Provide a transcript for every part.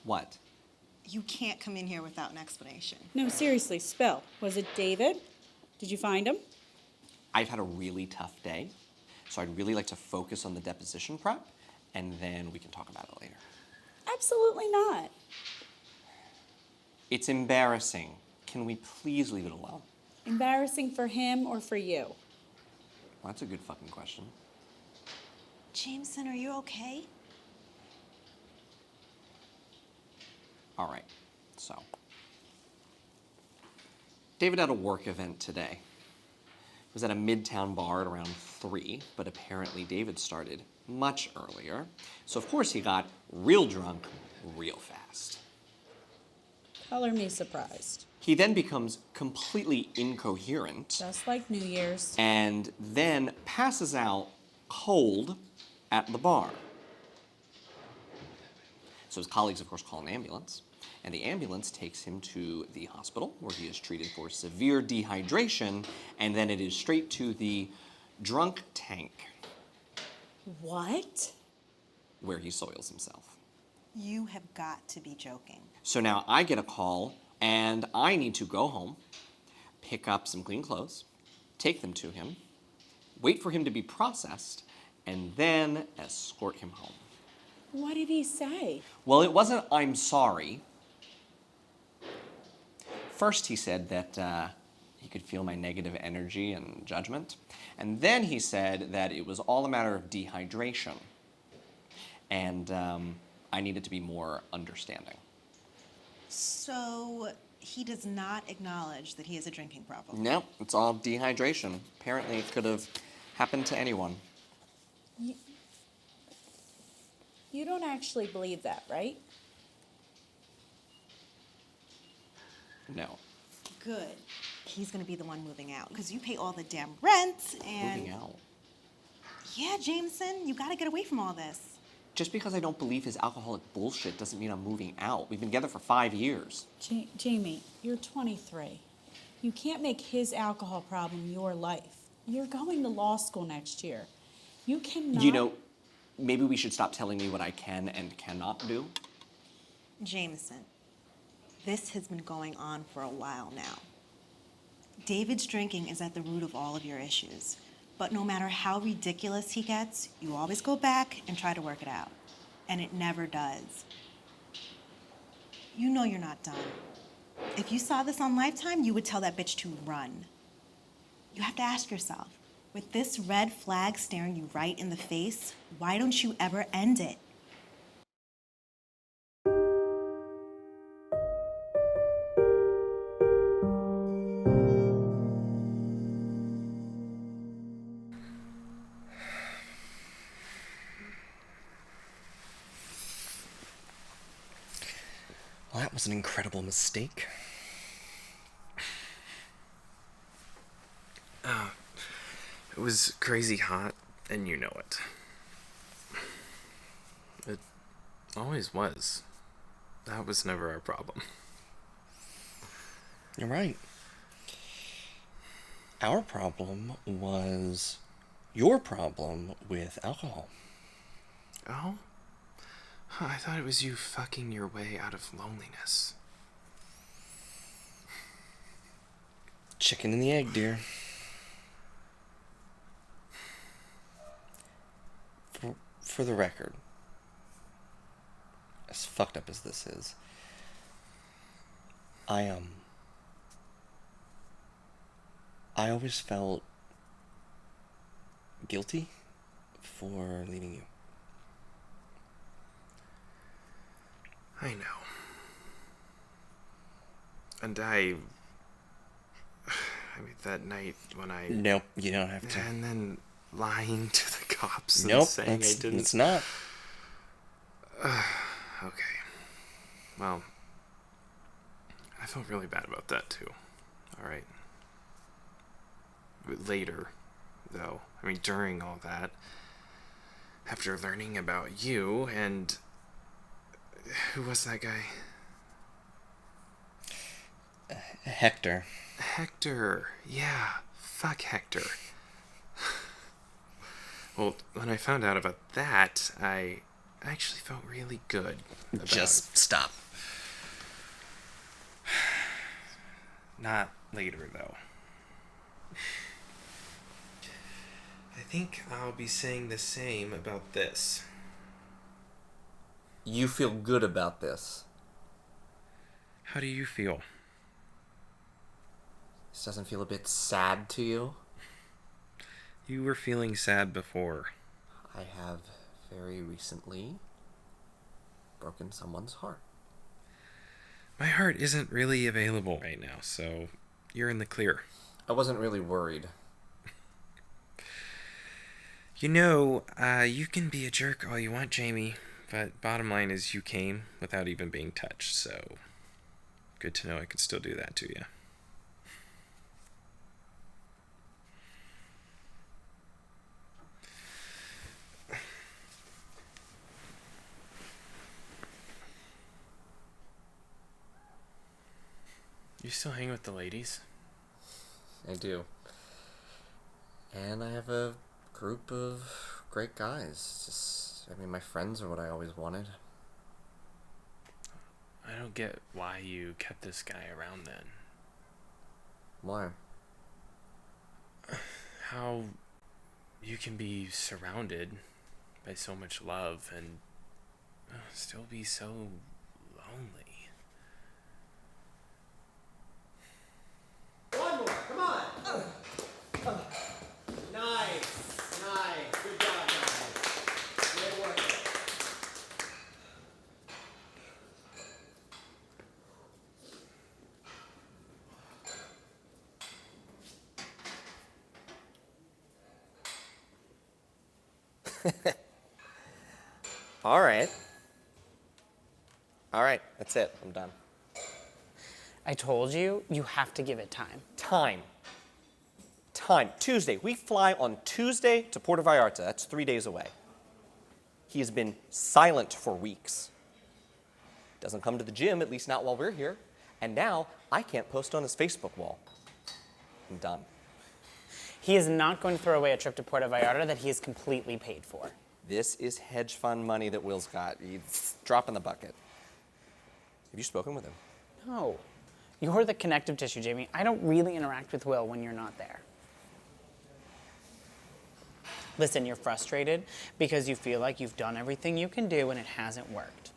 What? You can't come in here without an explanation. No, seriously, spill. Was it David? Did you find him? I've had a really tough day, so I'd really like to focus on the deposition prep, and then we can talk about it later. Absolutely not. It's embarrassing. Can we please leave it alone? Embarrassing for him or for you? Well, that's a good fucking question. Jameson, are you okay? All right, so. David had a work event today. It was at a midtown bar at around 3, but apparently David started much earlier. So of course he got real drunk real fast. Color me surprised. He then becomes completely incoherent Just like New Year's. and then passes out cold at the bar. So his colleagues, of course, call an ambulance, and the ambulance takes him to the hospital where he is treated for severe dehydration, and then it is straight to the drunk tank What? where he soils himself. You have got to be joking. So now I get a call, and I need to go home, pick up some clean clothes, take them to him, wait for him to be processed, and then escort him home. What did he say? Well, it wasn't "I'm sorry." First, he said that he could feel my negative energy and judgment. And then he said that it was all a matter of dehydration. And I needed to be more understanding. So he does not acknowledge that he has a drinking problem. Nope, it's all dehydration. Apparently, it could have happened to anyone. You don't actually believe that, right? No. Good. He's gonna be the one moving out because you pay all the damn rent and. Moving out. Yeah, Jameson, you gotta get away from all this. Just because I don't believe his alcoholic bullshit doesn't mean I'm moving out. We've been together for 5 years. Jamie, you're 23. You can't make his alcohol problem your life. You're going to law school next year. You cannot... You know, maybe we should stop telling me what I can and cannot do. Jameson, this has been going on for a while now. David's drinking is at the root of all of your issues. But no matter how ridiculous he gets, you always go back and try to work it out. And it never does. You know you're not done. If you saw this on Lifetime, you would tell that bitch to run. You have to ask yourself, with this red flag staring you right in the face, why don't you ever end it? Well, that was an incredible mistake. It was crazy hot, and you know it. It always was. That was never our problem. You're right. Our problem was your problem with alcohol. Oh? Huh, I thought it was you fucking your way out of loneliness. Chicken and the egg, dear. For the record, as fucked up as this is, I always felt guilty for leaving you. I know. And I mean, that night when I... Nope, you don't have to. And then lying to the cops and Nope, saying I didn't... it's not. Okay. Well, I felt really bad about that, too. All right. But later, though, I mean, during all that, after learning about you and... Who was that guy? Hector. Hector. Yeah. Fuck Hector. Well, when I found out about that, I actually felt really good about Just stop. Not later, though. I think I'll be saying the same about this. You feel good about this. How do you feel? This doesn't feel a bit sad to you? You were feeling sad before. I have very recently broken someone's heart. My heart isn't really available right now, so you're in the clear. I wasn't really worried. You know, you can be a jerk all you want, Jamie, but bottom line is you came without even being touched, so good to know I could still do that to you. You still hang with the ladies? I do. And I have a group of great guys. My friends are what I always wanted. I don't get why you kept this guy around then. Why? How you can be surrounded by so much love and still be so lonely. One more, come on! Nice. Good job, guys. Great work. All right, that's it. I'm done. I told you, you have to give it time. Time. Tuesday. We fly on Tuesday to Puerto Vallarta. That's 3 days away. He has been silent for weeks. Doesn't come to the gym, at least not while we're here. And now I can't post on his Facebook wall. I'm done. He is not going to throw away a trip to Puerto Vallarta that he is completely paid for. This is hedge fund money that Will's got. He's dropping the bucket. Have you spoken with him? No. You're the connective tissue, Jamie. I don't really interact with Will when you're not there. Listen, you're frustrated because you feel like you've done everything you can do and it hasn't worked.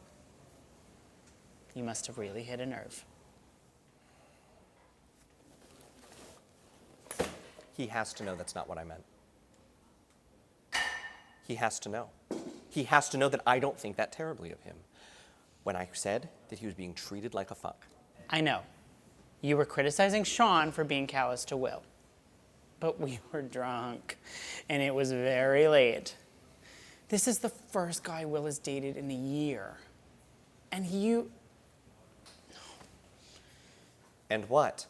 You must have really hit a nerve. He has to know that's not what I meant. He has to know. He has to know that I don't think that terribly of him. When I said that he was being treated like a fuck. I know. You were criticizing Sean for being callous to Will. But we were drunk, and it was very late. This is the first guy Will has dated in a year. And you... And what?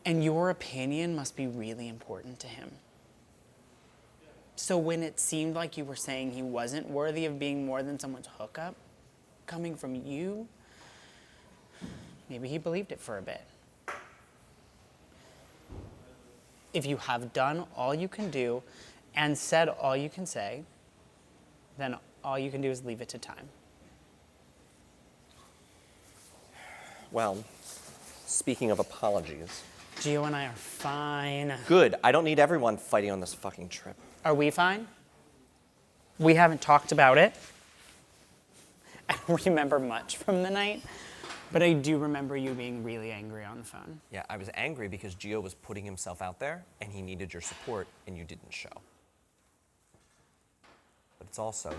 And your opinion must be really important to him. So when it seemed like you were saying he wasn't worthy of being more than someone's hookup, coming from you, maybe he believed it for a bit. If you have done all you can do and said all you can say, then all you can do is leave it to time. Well, speaking of apologies. Gio and I are fine. Good. I don't need everyone fighting on this fucking trip. Are we fine? We haven't talked about it. I don't remember much from the night, but I do remember you being really angry on the phone. Yeah, I was angry because Gio was putting himself out there and he needed your support and you didn't show. But it's also,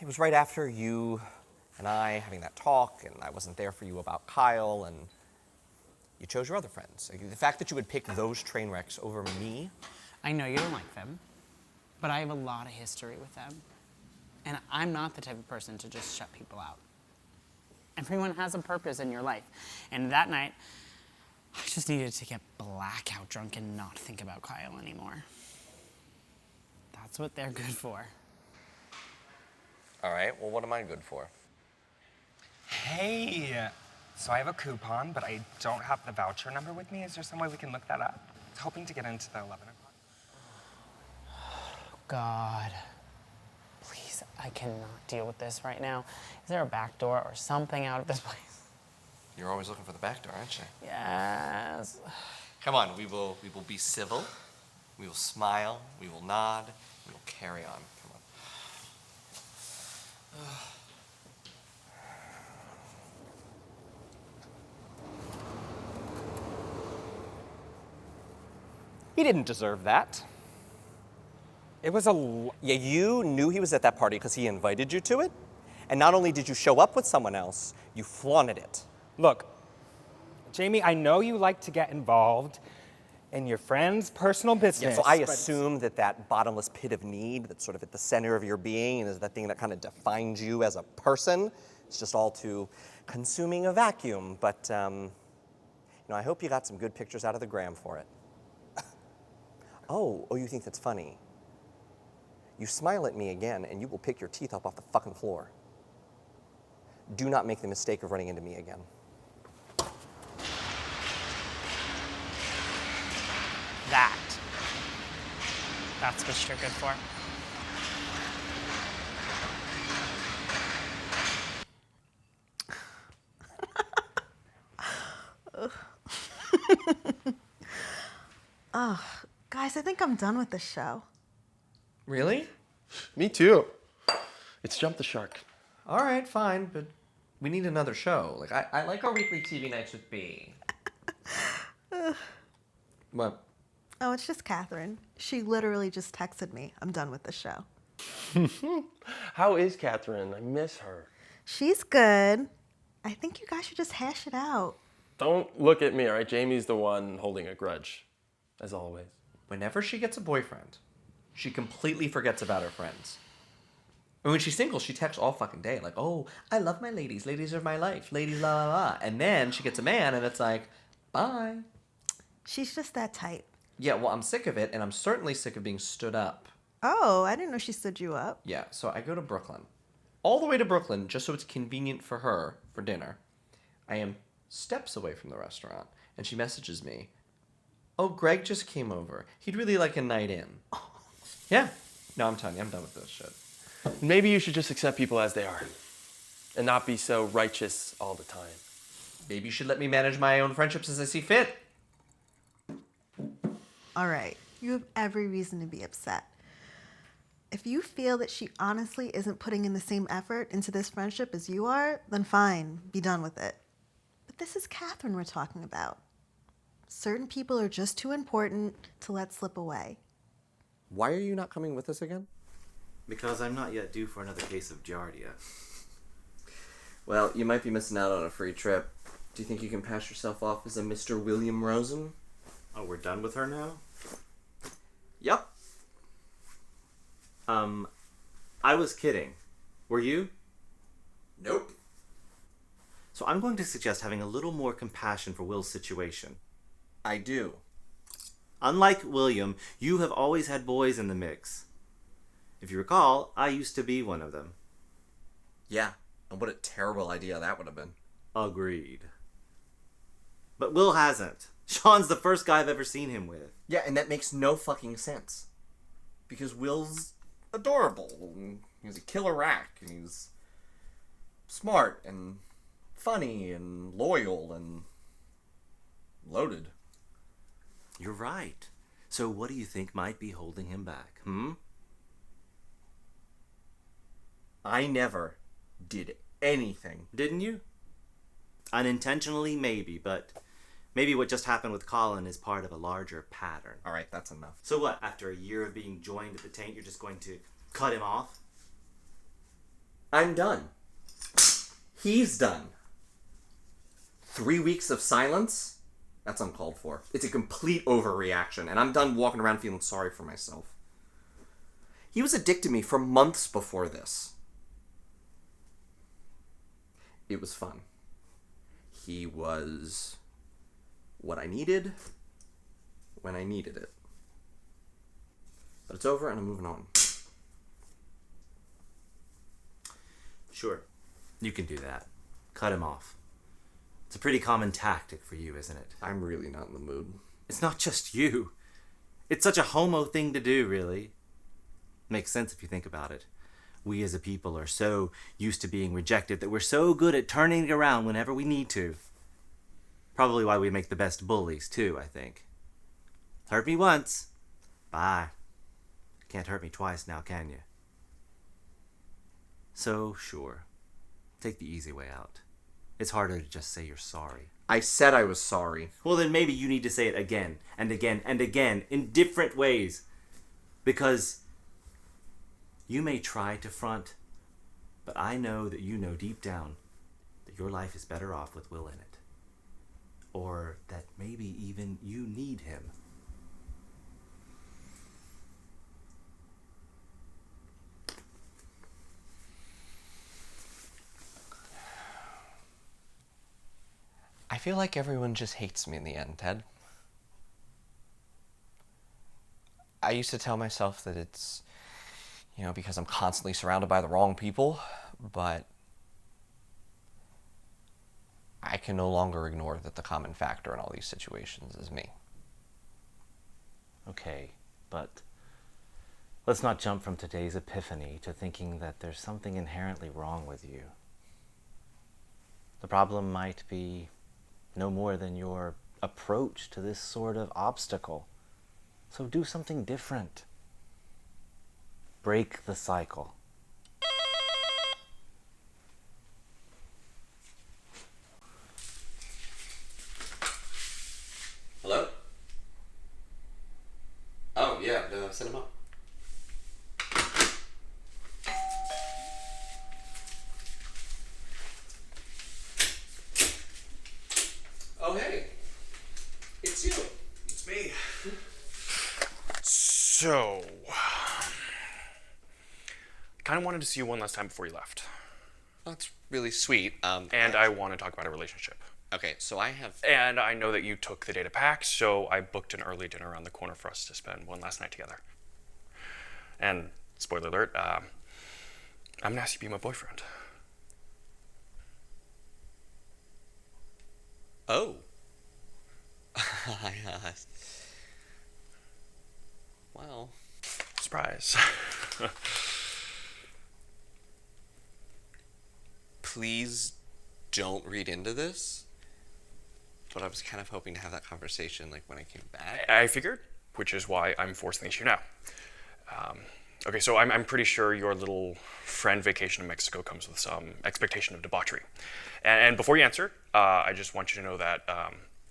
it was right after you and I having that talk and I wasn't there for you about Kyle and you chose your other friends. The fact that you would pick those train wrecks over me. I know you don't like them, but I have a lot of history with them. And I'm not the type of person to just shut people out. Everyone has a purpose in your life. And that night, I just needed to get blackout drunk and not think about Kyle anymore. That's what they're good for. All right, well, what am I good for? Hey, so I have a coupon, but I don't have the voucher number with me. Is there some way we can look that up? I was hoping to get into the 11 o'clock. God. Please, I cannot deal with this right now. Is there a back door or something out of this place? You're always looking for the back door, aren't you? Yes. Come on, we will be civil. We will smile. We will nod. We will carry on. Come on. He didn't deserve that. It was Yeah, you knew he was at that party because he invited you to it? And not only did you show up with someone else, you flaunted it. Look, Jamie, I know you like to get involved in your friend's personal business. Yeah, so I but- assume that bottomless pit of need that's sort of at the center of your being and is that thing that kind of defines you as a person. It's just all too consuming a vacuum. But, I hope you got some good pictures out of the gram for it. Oh, you think that's funny? You smile at me again and you will pick your teeth up off the fucking floor. Do not make the mistake of running into me again. That's what you're good for. Guys, I think I'm done with this show. Really? Me too. It's Jump the Shark. All right, fine, but we need another show. Like, I like our weekly TV nights with B. What? Oh, it's just Catherine. She literally just texted me. I'm done with the show. How is Catherine? I miss her. She's good. I think you guys should just hash it out. Don't look at me, all right? Jamie's the one holding a grudge, as always. Whenever she gets a boyfriend, she completely forgets about her friends. And when she's single, she texts all fucking day, like, oh, I love my ladies. Ladies are my life. Ladies, la, la, la. And then she gets a man, and it's like, bye. She's just that type. Yeah, well, I'm sick of it, and I'm certainly sick of being stood up. Oh, I didn't know she stood you up. Yeah, so I go to Brooklyn. All the way to Brooklyn, just so it's convenient for her for dinner. I am steps away from the restaurant, and she messages me, oh, Greg just came over. He'd really like a night in. Yeah. No, I'm telling you, I'm done with this shit. Maybe you should just accept people as they are and not be so righteous all the time. Maybe you should let me manage my own friendships as I see fit. All right, you have every reason to be upset. If you feel that she honestly isn't putting in the same effort into this friendship as you are, then fine, be done with it. But this is Catherine we're talking about. Certain people are just too important to let slip away. Why are you not coming with us again? Because I'm not yet due for another case of Giardia. Well, you might be missing out on a free trip. Do you think you can pass yourself off as a Mr. William Rosen? Oh, we're done with her now? Yep. I was kidding. Were you? Nope. So I'm going to suggest having a little more compassion for Will's situation. I do. Unlike William, you have always had boys in the mix. If you recall, I used to be one of them. Yeah, and what a terrible idea that would have been. Agreed. But Will hasn't. Sean's the first guy I've ever seen him with. Yeah, and that makes no fucking sense. Because Will's adorable, and he's a killer rack, and he's smart, and funny, and loyal, and loaded. You're right. So what do you think might be holding him back, I never did anything. Didn't you? Unintentionally, maybe, but maybe what just happened with Colin is part of a larger pattern. All right, that's enough. So what, after a year of being joined at the taint, you're just going to cut him off? I'm done. He's done. 3 weeks of silence? That's uncalled for. It's a complete overreaction, and I'm done walking around feeling sorry for myself. He was a dick to me for months before this. It was fun. He was what I needed when I needed it. But it's over and I'm moving on. Sure, you can do that. Cut him off. It's a pretty common tactic for you, isn't it? I'm really not in the mood. It's not just you. It's such a homo thing to do, really. Makes sense if you think about it. We as a people are so used to being rejected that we're so good at turning it around whenever we need to. Probably why we make the best bullies, too, I think. Hurt me once. Bye. Can't hurt me twice now, can you? So, sure. Take the easy way out. It's harder to just say you're sorry. I said I was sorry. Well, then maybe you need to say it again and again and again in different ways. Because you may try to front, but I know that you know deep down that your life is better off with Will in it. Or that maybe even you need him. I feel like everyone just hates me in the end, Ted. I used to tell myself that it's, because I'm constantly surrounded by the wrong people, but I can no longer ignore that the common factor in all these situations is me. Okay, but let's not jump from today's epiphany to thinking that there's something inherently wrong with you. The problem might be no more than your approach to this sort of obstacle. So do something different. Break the cycle. Hello? Oh, yeah, send him up. Oh, hey. It's you. It's me. So, kind of wanted to see you one last time before you left. That's really sweet. And I want to talk about a relationship. Okay, so I have... And I know that you took the day to pack, so I booked an early dinner around the corner for us to spend one last night together. And, spoiler alert, I'm gonna ask you to be my boyfriend. Oh. Well... Surprise. Please don't read into this. But I was kind of hoping to have that conversation when I came back. I figured, which is why I'm forcing the issue now. Okay, so I'm pretty sure your little friend vacation to Mexico comes with some expectation of debauchery. And before you answer, I just want you to know that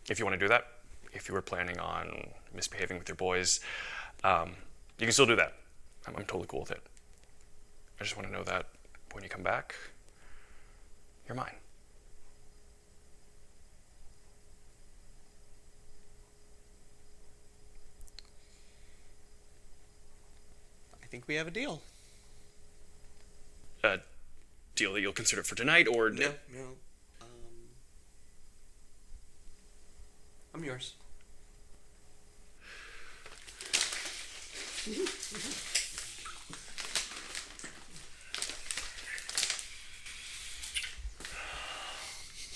if you want to do that, if you were planning on misbehaving with your boys, you can still do that. I'm totally cool with it. I just want to know that when you come back, you're mine. I think we have a deal. A deal that you'll consider for tonight, or... No. I'm yours.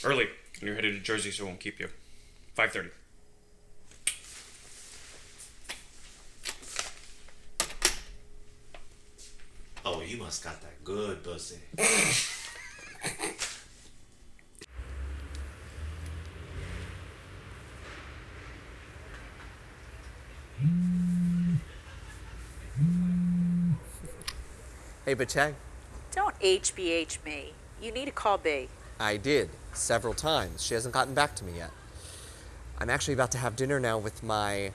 Early. And you're headed to Jersey, so it won't keep you. 5:30. Oh, you must got that good pussy. Hey, Bachang. Don't HBH me. You need to call B. I did, several times. She hasn't gotten back to me yet. I'm actually about to have dinner now with my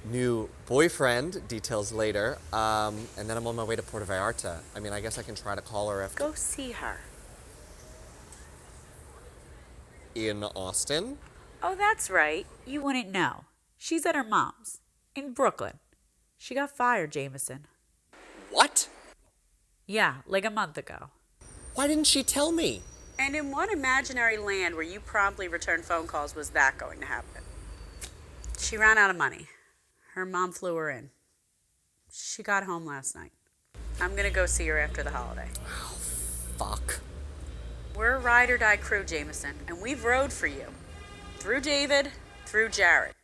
new boyfriend, details later, and then I'm on my way to Puerto Vallarta. I guess I can try to call her after... Go see her. In Austin? Oh, that's right. You wouldn't know. She's at her mom's in Brooklyn. She got fired, Jameson. What? Yeah, like a month ago. Why didn't she tell me? And in what imaginary land where you promptly return phone calls was that going to happen? She ran out of money. Her mom flew her in. She got home last night. I'm gonna go see her after the holiday. Oh, fuck. We're a ride or die crew, Jameson, and we've rode for you. Through David, through Jared.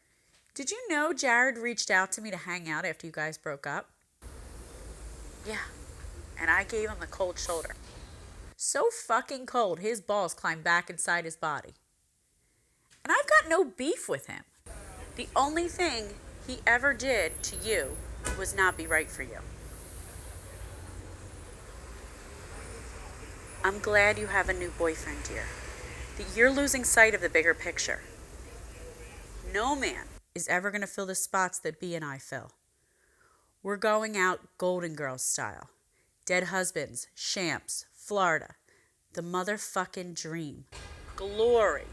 Did you know Jared reached out to me to hang out after you guys broke up? Yeah, and I gave him the cold shoulder. So fucking cold, his balls climbed back inside his body. And I've got no beef with him. The only thing he ever did to you was not be right for you. I'm glad you have a new boyfriend, dear. That you're losing sight of the bigger picture. No man is ever going to fill the spots that B and I fill. We're going out Golden Girls style. Dead husbands, champs, Florida. The motherfucking dream. Glory.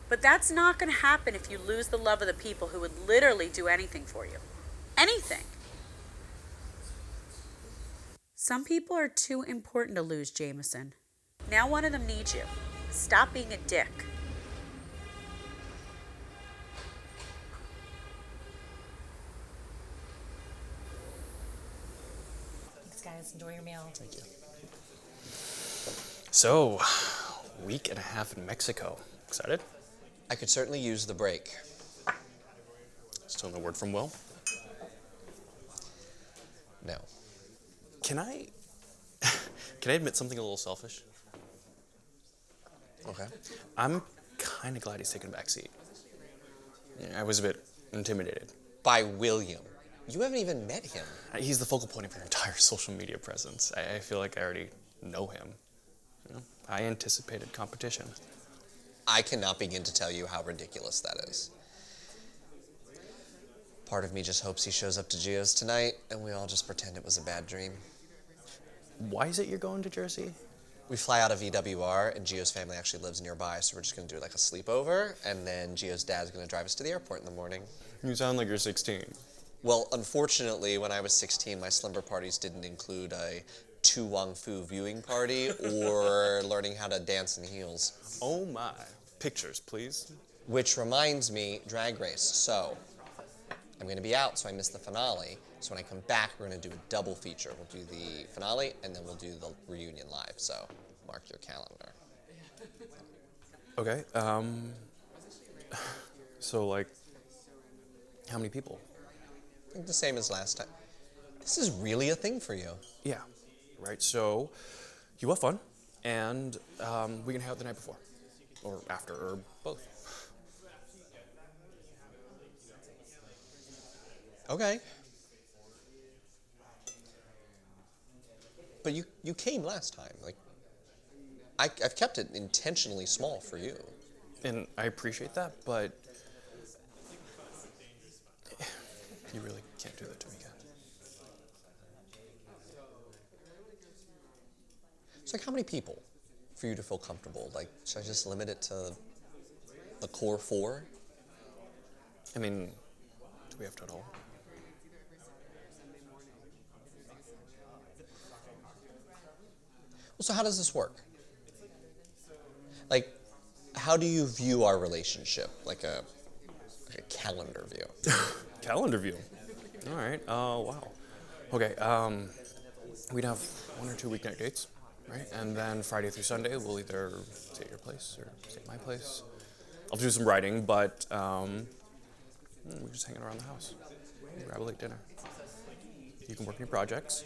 But that's not going to happen if you lose the love of the people who would literally do anything for you. Anything. Some people are too important to lose, Jameson. Now one of them needs you. Stop being a dick. Thanks, guys. Enjoy your meal. Thank you. So, week and a half in Mexico. Excited? I could certainly use the break. Still no word from Will? No. Can I admit something a little selfish? Okay. I'm kind of glad he's taking a back seat. I was a bit intimidated. By William. You haven't even met him. He's the focal point of your entire social media presence. I feel like I already know him. You know, I anticipated competition. I cannot begin to tell you how ridiculous that is. Part of me just hopes he shows up to Gio's tonight, and we all just pretend it was a bad dream. Why is it you're going to Jersey? We fly out of EWR, and Gio's family actually lives nearby, so we're just going to do like a sleepover, and then Gio's dad's going to drive us to the airport in the morning. You sound like you're 16. Well, unfortunately, when I was 16, my slumber parties didn't include a Tu Wong Fu viewing party or learning how to dance in heels. Oh my. Pictures, please. Which reminds me, Drag Race. So, I'm going to be out, so I missed the finale. So when I come back, we're going to do a double feature. We'll do the finale, and then we'll do the reunion live. So, mark your calendar. Okay, so like, how many people? I think the same as last time. This is really a thing for you. Yeah, right, so you have fun, and we can hang out the night before, or after, or both. Okay. But you came last time. Like, I've kept it intentionally small for you. And I appreciate that, but you really can't do that to me again. So, like, how many people for you to feel comfortable? Like, should I just limit it to the core 4? I mean, do we have to at all? Well, so how does this work? Like, how do you view our relationship? Like a calendar view. Calendar view. All right. Wow. Okay. We'd have 1 or 2 weeknight dates, right? And then Friday through Sunday, we'll either stay at your place or stay at my place. I'll do some writing, but we're just hanging around the house. Grab a late dinner. You can work on your projects,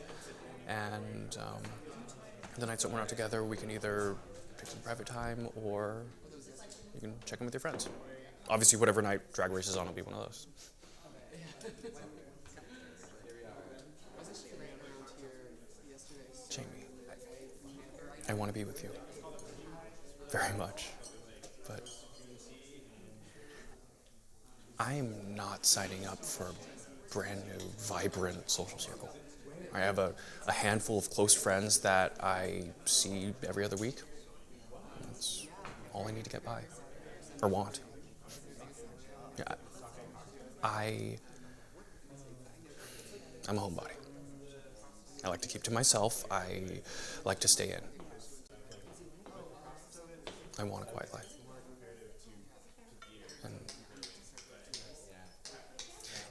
and the nights that we're not together, we can either take some private time or you can check in with your friends. Obviously, whatever night Drag Race is on will be one of those. Jamie, I want to be with you very much, but I am not signing up for a brand new, vibrant social circle. I have a handful of close friends that I see every other week. That's all I need to get by, or want. Yeah, I'm a homebody. I like to keep to myself. I like to stay in. I want a quiet life.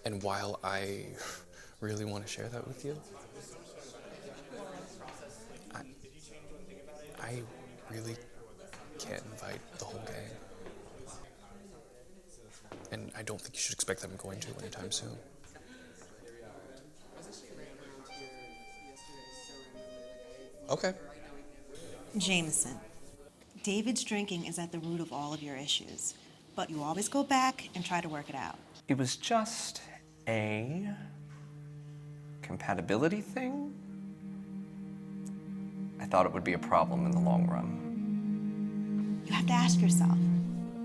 And while I really want to share that with you, I really can't invite the whole gang. And I don't think you should expect that I'm going to anytime soon. Okay. Jameson, David's drinking is at the root of all of your issues, but you always go back and try to work it out. It was just a compatibility thing. I thought it would be a problem in the long run. You have to ask yourself,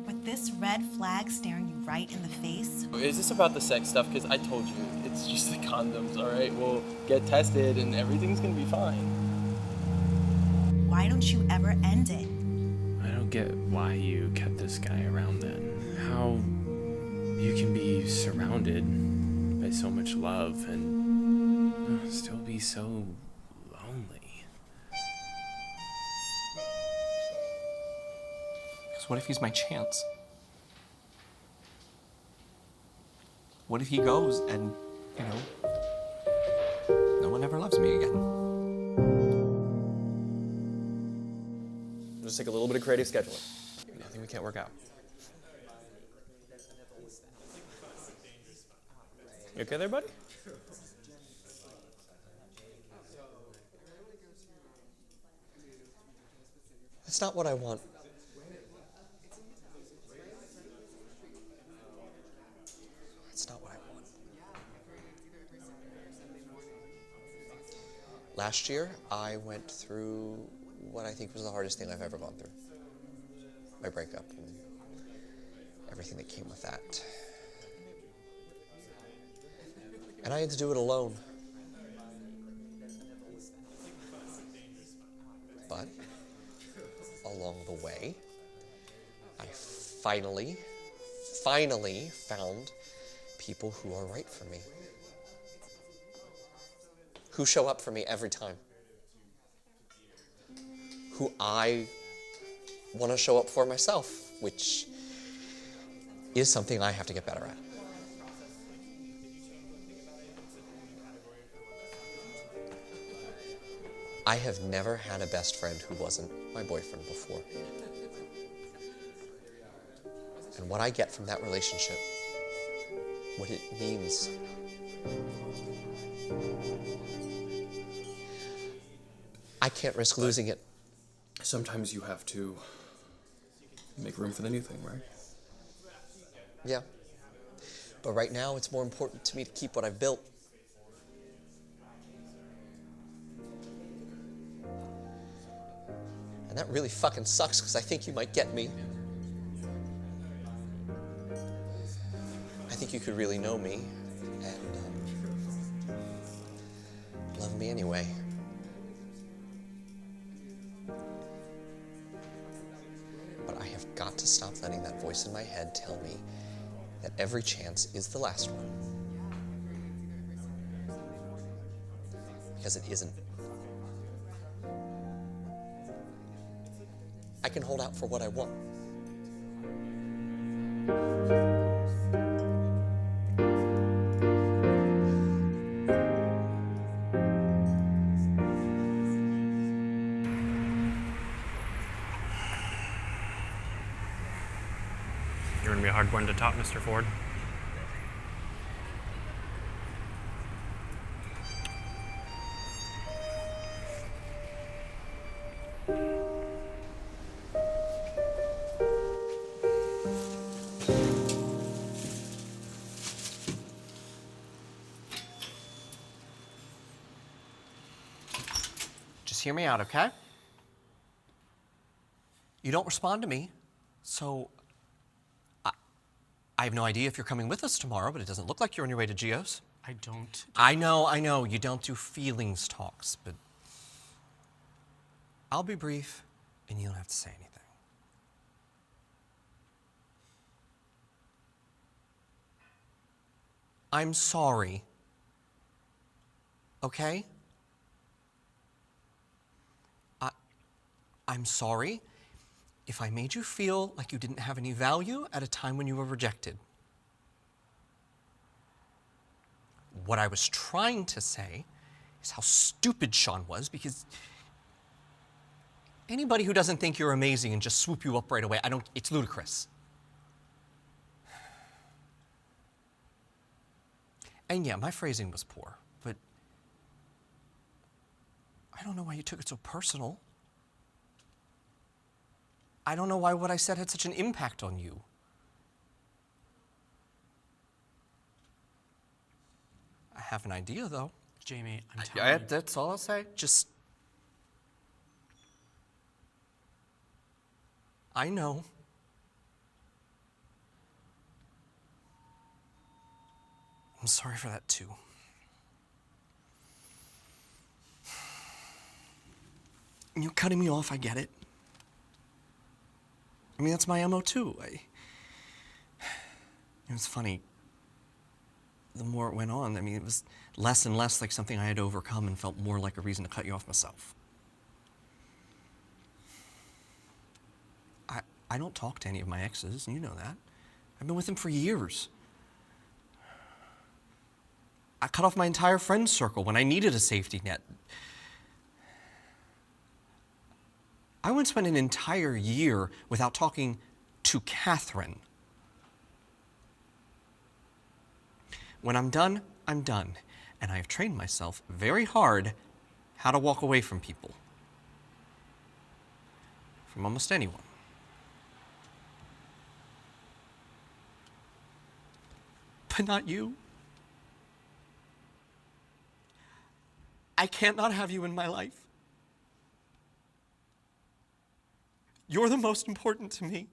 with this red flag staring you right in the face, Is this about the sex stuff? Because I told you, it's just the condoms, all right? We'll get tested and everything's gonna be fine. why don't you ever end it? I don't get why you kept this guy around then. How you can be surrounded by so much love and still be so lonely. Because what if he's my chance? What if he goes and, no one ever loves me again? Just take a little bit of creative scheduling. Nothing we can't work out. You okay there, buddy? That's not what I want. That's not what I want. Last year, I went through what I think was the hardest thing I've ever gone through. My breakup and everything that came with that. And I had to do it alone. But along the way, I finally found people who are right for me. Who show up for me every time. Who I want to show up for myself, which is something I have to get better at. I have never had a best friend who wasn't my boyfriend before. And what I get from that relationship, what it means, I can't risk losing it. Sometimes you have to make room for the new thing, right? Yeah. But right now, it's more important to me to keep what I've built. And that really fucking sucks, because I think you might get me. I think you could really know me and love me anyway. But I have got to stop letting that voice in my head tell me that every chance is the last one. Because it isn't. I can hold out for what I want. You're going to be a hard one to top, Mr. Ford. Just hear me out, okay? You don't respond to me, so I have no idea if you're coming with us tomorrow, but it doesn't look like you're on your way to Gio's. I don't. I know, you don't do feelings talks, but I'll be brief and you don't have to say anything. I'm sorry, okay? I'm sorry if I made you feel like you didn't have any value at a time when you were rejected. What I was trying to say is how stupid Sean was, because anybody who doesn't think you're amazing and just swoop you up right away, it's ludicrous. And yeah, my phrasing was poor, but I don't know why you took it so personal. I don't know why what I said had such an impact on you. I have an idea, though. Jamie, I'm telling you. That's all I'll say. Just... I know. I'm sorry for that, too. You cutting me off, I get it. I mean, that's my MO, too. It's funny. The more it went on, I mean, it was less and less like something I had to overcome and felt more like a reason to cut you off myself. I don't talk to any of my exes, and you know that. I've been with them for years. I cut off my entire friend circle when I needed a safety net. I once spent an entire year without talking to Catherine. When I'm done, I'm done. And I have trained myself very hard how to walk away from people. From almost anyone. But not you. I can't not have you in my life. You're the most important to me.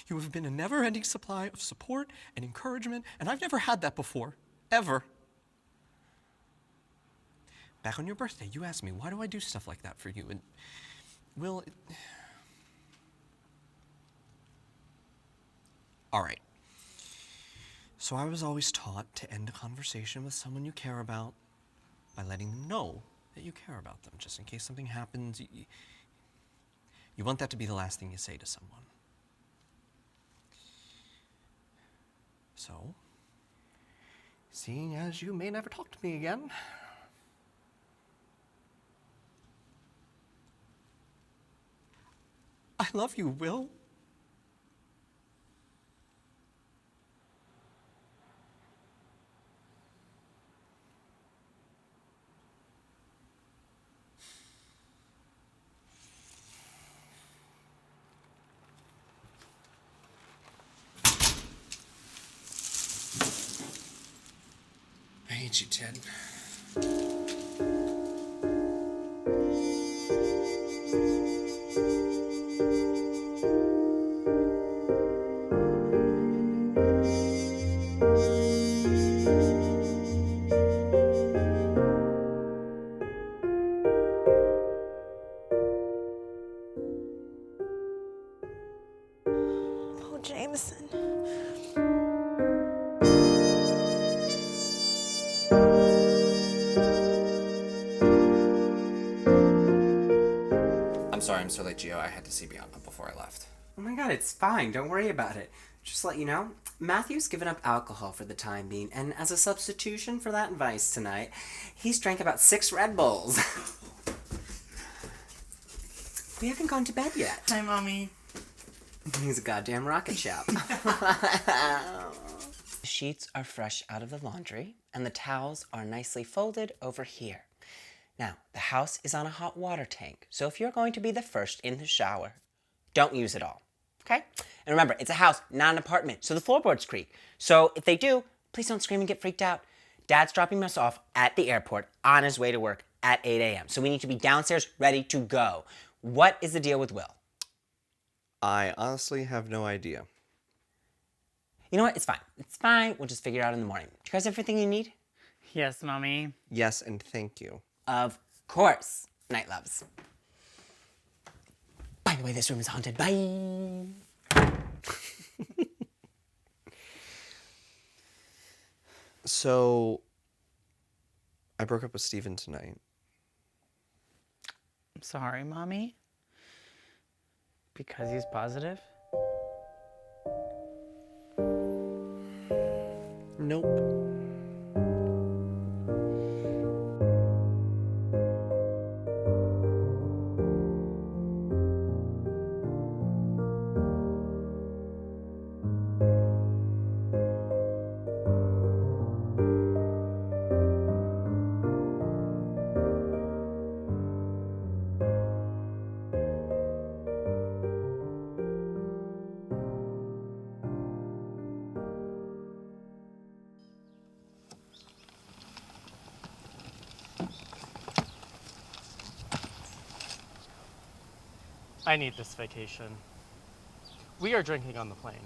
You have been a never-ending supply of support and encouragement, and I've never had that before, ever. Back on your birthday, you asked me, why do I do stuff like that for you? And, Will, all right. So I was always taught to end a conversation with someone you care about by letting them know that you care about them, just in case something happens. You want that to be the last thing you say to someone. So, seeing as you may never talk to me again, I love you, Will. I hate you, Ted. Oh, Jameson. I'm sorry I'm so late, Gio. I had to see Bianca before I left. Oh my god, it's fine. Don't worry about it. Just to let you know, Matthew's given up alcohol for the time being, and as a substitution for that vice tonight, he's drank about 6 Red Bulls. We haven't gone to bed yet. Hi, Mommy. He's a goddamn rocket shop. The sheets are fresh out of the laundry, and the towels are nicely folded over here. Now, the house is on a hot water tank, so if you're going to be the first in the shower, don't use it all, okay? And remember, it's a house, not an apartment, so the floorboards creak. So if they do, please don't scream and get freaked out. Dad's dropping us off at the airport on his way to work at 8 a.m., so we need to be downstairs ready to go. What is the deal with Will? I honestly have no idea. You know what? It's fine. It's fine. We'll just figure it out in the morning. Do you guys have everything you need? Yes, Mommy. Yes, and thank you. Of course. Night loves. By the way, this room is haunted. Bye. So, I broke up with Steven tonight. I'm sorry, Mommy. Because he's positive? Nope. I need this vacation. We are drinking on the plane.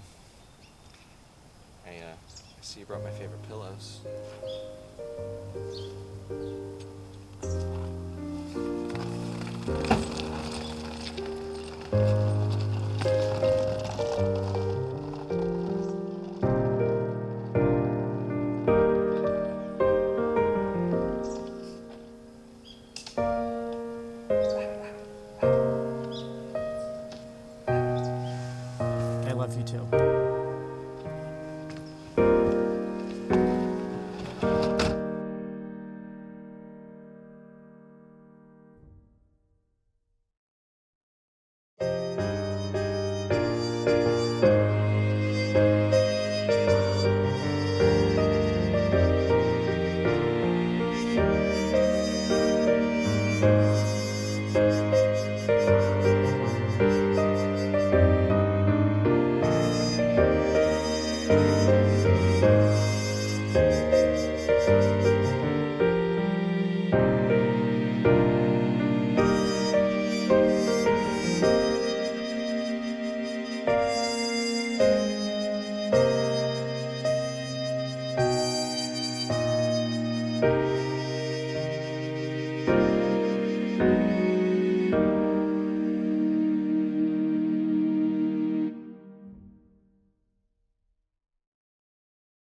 I see you brought my favorite pillows. I love you too.